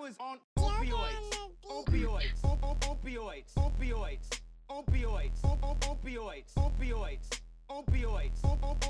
was on opioids, opioids, opioids, opioids, opioids, opioids, opioids, opioids,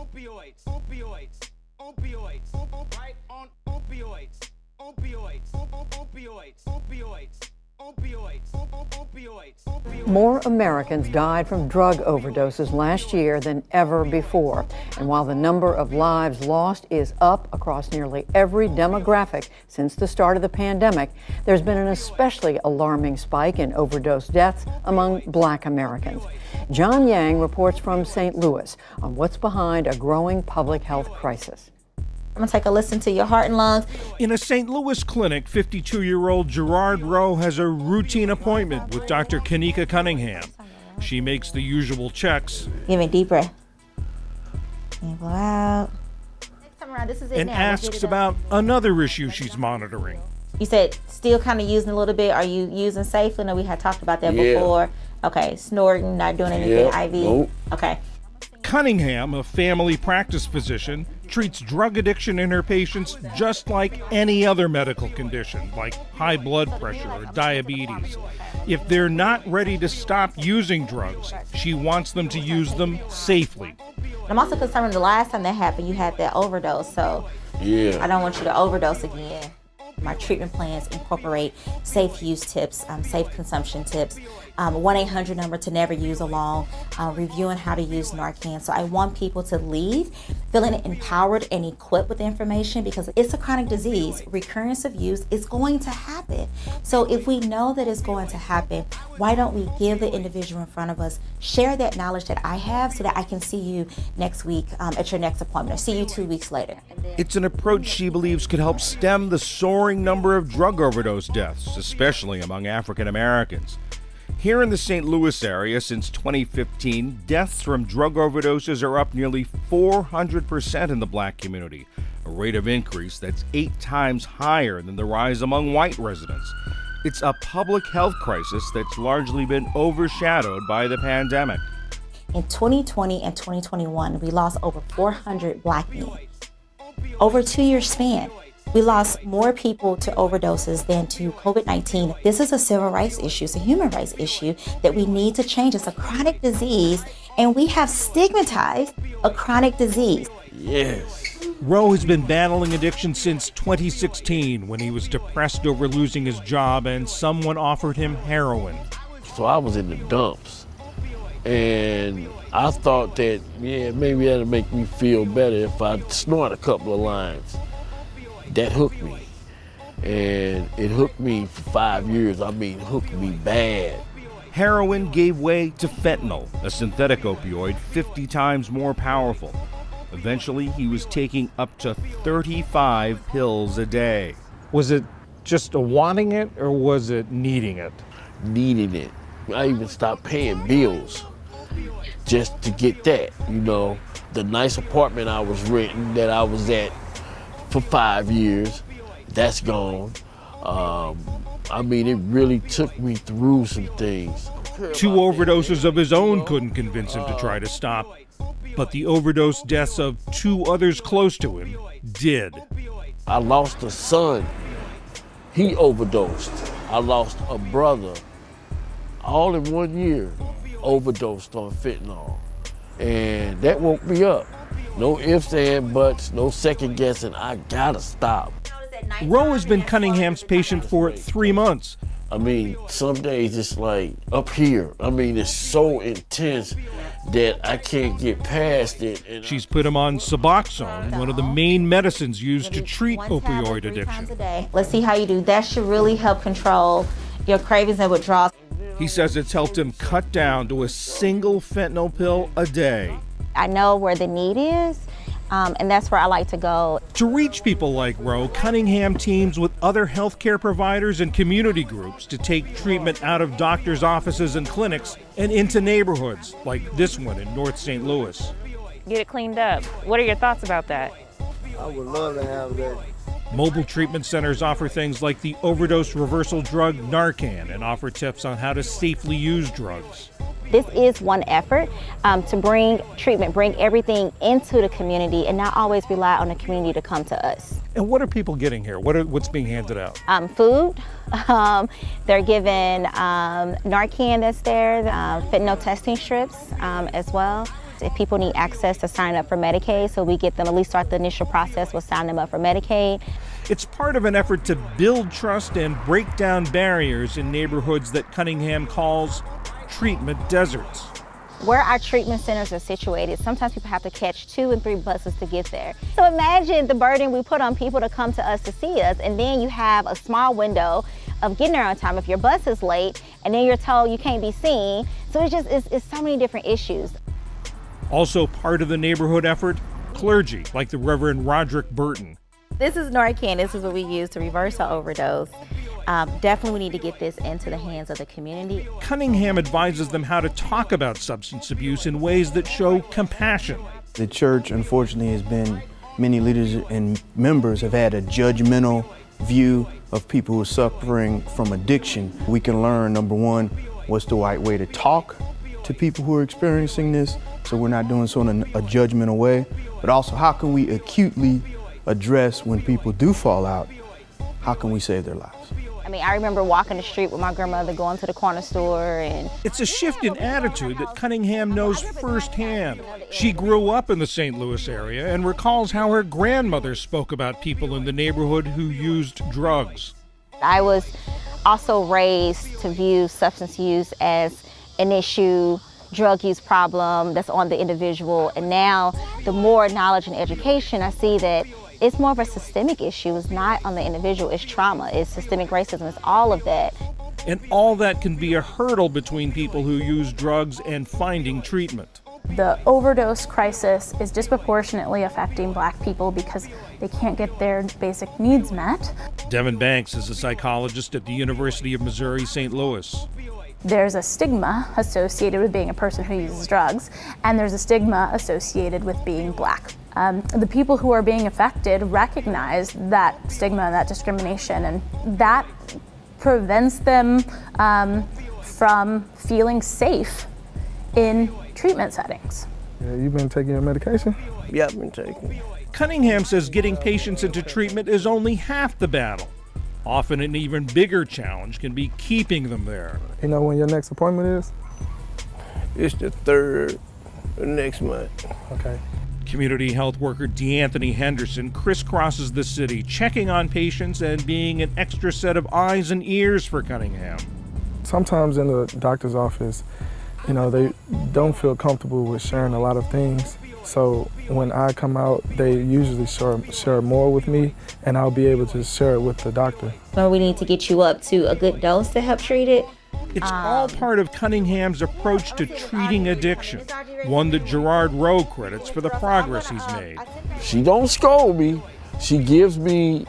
opioids, opioids, opioids, right on opioids, opioids, opioids, opioids. Opioids, opioids, opioids. More Americans died from drug overdoses last year than ever before. And while the number of lives lost is up across nearly every demographic since the start of the pandemic, there's been an especially alarming spike in overdose deaths among Black Americans. John Yang reports from St. Louis on what's behind a growing public health crisis. I'm gonna take a listen to your heart and lungs. In a St. Louis clinic, 52-year-old Gerard Rowe has a routine appointment with Dr. Kanika Cunningham. She makes the usual checks. Give me a deep breath. And blow out. Next time around, this is it And now. asks about another issue she's monitoring. You said still kind of using a little bit. Are you using safely? No, we had talked about that before. Okay, snorting, not doing anything IV. Nope. Okay. Cunningham, a family practice physician, treats drug addiction in her patients just like any other medical condition, like high blood pressure or diabetes. If they're not ready to stop using drugs, she wants them to use them safely. I'm also concerned the last time that happened, you had that overdose, so I don't want you to overdose again. My treatment plans incorporate safe use tips, safe consumption tips, 1-800 number to never use alone, reviewing how to use Narcan. So I want people to leave feeling empowered and equipped with information because it's a chronic disease. Recurrence of use is going to happen. So if we know that it's going to happen, why don't we give the individual in front of us, share that knowledge that I have so that I can see you next week at your next appointment or see you 2 weeks later. It's an approach she believes could help stem the soaring number of drug overdose deaths, especially among African Americans. Here in the St. Louis area, since 2015, deaths from drug overdoses are up nearly 400% in the Black community, a rate of increase that's 8 times higher than the rise among white residents. It's a public health crisis that's largely been overshadowed by the pandemic. In 2020 and 2021, we lost over 400 Black men. Over a 2-year span, we lost more people to overdoses than to COVID-19. This is a civil rights issue. It's a human rights issue that we need to change. It's a chronic disease, and we have stigmatized a chronic disease. Yes. Rowe has been battling addiction since 2016 when he was depressed over losing his job and someone offered him heroin. So I was in the dumps. And I thought that, maybe that'll make me feel better if I snort a couple of lines. That hooked me. And it hooked me for 5 years. I mean, hooked me bad. Heroin gave way to fentanyl, a synthetic opioid 50 times more powerful. Eventually, he was taking up to 35 pills a day. Was it just a wanting it or was it needing it? Needing it. I even stopped paying bills just to get that, The nice apartment I was renting that I was at for 5 years, that's gone. It really took me through some things. 2 overdoses of his own couldn't convince him to try to stop, but the overdose deaths of 2 others close to him did. I lost a son. He overdosed. I lost a brother. All in 1 year, overdosed on fentanyl. And that woke me up. No ifs and buts, no second guessing. I gotta stop. Rowe has been Cunningham's patient for 3 months. Some days it's like up here. It's so intense that I can't get past it. And she's put him on Suboxone, one of the main medicines used to treat opioid addiction. Let's see how you do. That should really help control your cravings and withdrawals. He says it's helped him cut down to a single fentanyl pill a day. I know where the need is, and that's where I like to go. To reach people like Rowe, Cunningham teams with other healthcare providers and community groups to take treatment out of doctors' offices and clinics and into neighborhoods like this one in North St. Louis. Get it cleaned up. What are your thoughts about that? I would love to have that. Mobile treatment centers offer things like the overdose reversal drug Narcan and offer tips on how to safely use drugs. This is one effort to bring treatment, bring everything into the community and not always rely on the community to come to us. And what are people getting here? What's being handed out? Food. They're given Narcan that's there, fentanyl testing strips as well. If people need access to sign up for Medicaid, so we get them at least start the initial process with signing them up for Medicaid. It's part of an effort to build trust and break down barriers in neighborhoods that Cunningham calls treatment deserts. Where our treatment centers are situated, sometimes people have to catch 2 and 3 buses to get there. So imagine the burden we put on people to come to us to see us, and then you have a small window of getting there on time if your bus is late, and then you're told you can't be seen. So it's so many different issues. Also part of the neighborhood effort, clergy like the Reverend Roderick Burton. This is Narcan. This is what we use to reverse an overdose. Definitely we need to get this into the hands of the community. Cunningham advises them how to talk about substance abuse in ways that show compassion. The church, unfortunately, has been, many leaders and members have had a judgmental view of people who are suffering from addiction. We can learn, number one, what's the right way to talk to people who are experiencing this, so we're not doing so in a judgmental way, but also how can we acutely address when people do fall out, how can we save their lives? I mean, I remember walking the street with my grandmother going to the corner store and... It's a shift in attitude that Cunningham knows firsthand. She grew up in the St. Louis area and recalls how her grandmother spoke about people in the neighborhood who used drugs. I was also raised to view substance use as an issue, drug use problem that's on the individual. And now, the more knowledge and education, I see that it's more of a systemic issue. It's not on the individual, it's trauma, it's systemic racism, it's all of that. And all that can be a hurdle between people who use drugs and finding treatment. The overdose crisis is disproportionately affecting Black people because they can't get their basic needs met. Devin Banks is a psychologist at the University of Missouri, St. Louis. There's a stigma associated with being a person who uses drugs, and there's a stigma associated with being Black. The people who are being affected recognize that stigma and that discrimination, and that prevents them from feeling safe in treatment settings. Yeah, you've been taking your medication? Yeah, I've been taking it. Cunningham says getting patients into treatment is only half the battle. Often an even bigger challenge can be keeping them there. You know when your next appointment is? It's the 3rd of next month. Okay. Community health worker DeAnthony Henderson crisscrosses the city, checking on patients and being an extra set of eyes and ears for Cunningham. Sometimes in the doctor's office, you know, they don't feel comfortable with sharing a lot of things. So when I come out, they usually share more with me, and I'll be able to share it with the doctor. So we need to get you up to a good dose to help treat it. It's all part of Cunningham's approach to treating addiction, one that Gerard Rowe credits for the progress he's made. She don't scold me. She lets me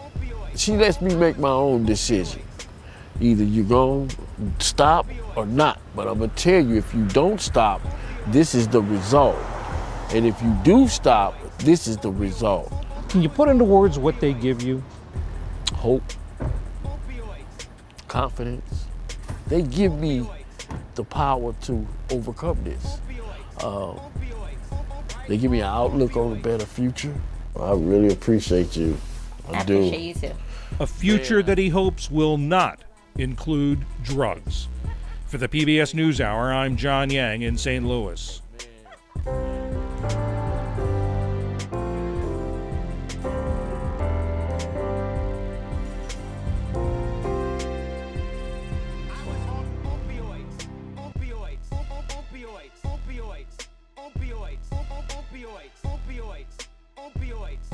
make my own decision. Either you're going to stop or not. But I'm going to tell you, if you don't stop, this is the result. And if you do stop, this is the result. Can you put into words what they give you? Hope, confidence. They give me the power to overcome this. They give me an outlook on a better future. I really appreciate you. I do. Appreciate you too. A future that he hopes will not include drugs. For the PBS NewsHour, I'm John Yang in St. Louis. Opioids.